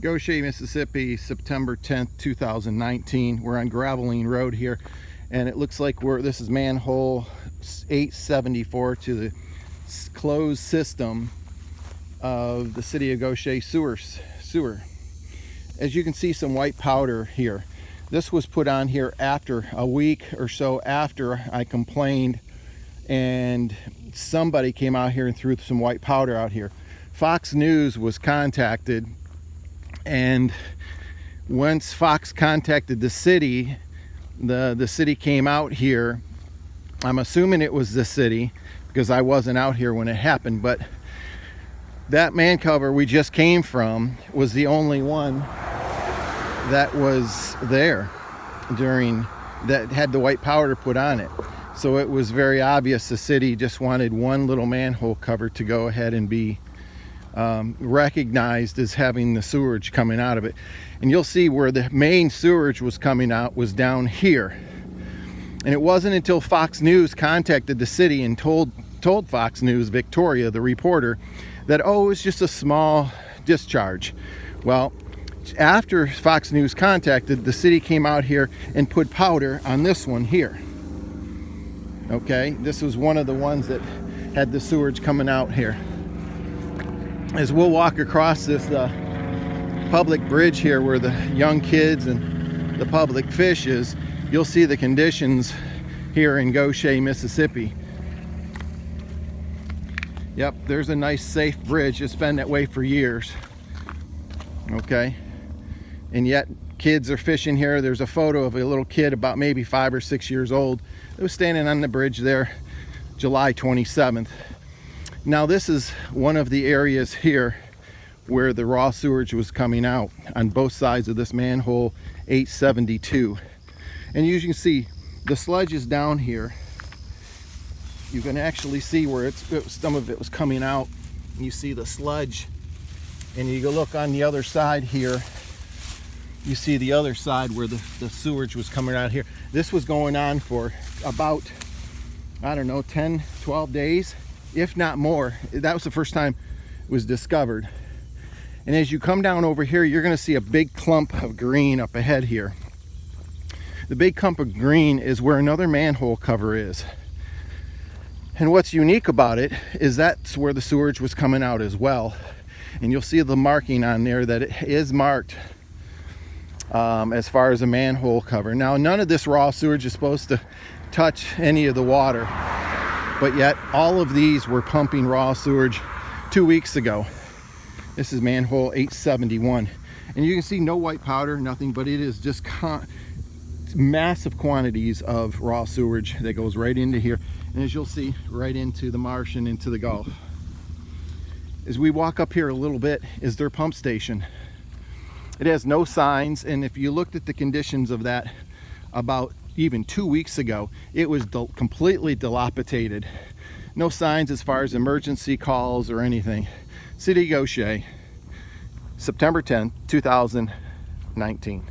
Goshen, Mississippi, September 10th, 2019. We're on Graveline Road here, and it looks like this is manhole 874 to the closed system of the city of Goshen sewer. As you can see, some white powder here. This was put on here after a week or so after I complained, and somebody came out here and threw some white powder out here. Fox News was contacted, and once Fox contacted the city, the city came out here. I'm assuming it was the city because I wasn't out here when it happened, but that man cover we just came from was the only one that was there during that had the white powder put on it. So it was very obvious the city just wanted one little manhole cover to go ahead and be recognized as having the sewage coming out of it. And you'll see where the main sewage was coming out was down here. And it wasn't until Fox News contacted the city and told Fox News, Victoria, the reporter, that, oh, it's just a small discharge. Well, after Fox News contacted, the city came out here and put powder on this one here. Okay, this was one of the ones that had the sewage coming out here. As we'll walk across this public bridge here where the young kids and the public fishes, you'll see the conditions here in Goshen, Mississippi. Yep, there's a nice safe bridge. It's been that way for years. Okay, and yet kids are fishing here. There's a photo of a little kid about maybe 5 or 6 years old that was standing on the bridge there July 27th. Now this is one of the areas here where the raw sewage was coming out on both sides of this manhole 872. And you can see the sludge is down here. You can actually see where some of it was coming out. You see the sludge. And you go look on the other side here. You see the other side where the sewage was coming out here. This was going on for about, I don't know, 10, 12 days. If not more. That was the first time it was discovered. And as you come down over here, you're going to see a big clump of green up ahead here. The big clump of green is where another manhole cover is. And what's unique about it is that's where the sewage was coming out as well. And you'll see the marking on there that it is marked as far as a manhole cover. Now, none of this raw sewage is supposed to touch any of the water. But yet all of these were pumping raw sewage 2 weeks ago. This is manhole 871. And you can see no white powder, nothing, but it is just massive quantities of raw sewage that goes right into here. And as you'll see, right into the marsh and into the Gulf. As we walk up here a little bit is their pump station. It has no signs, and if you looked at the conditions of that about even 2 weeks ago, it was completely dilapidated. No signs as far as emergency calls or anything. City of Goshen, September 10th, 2019.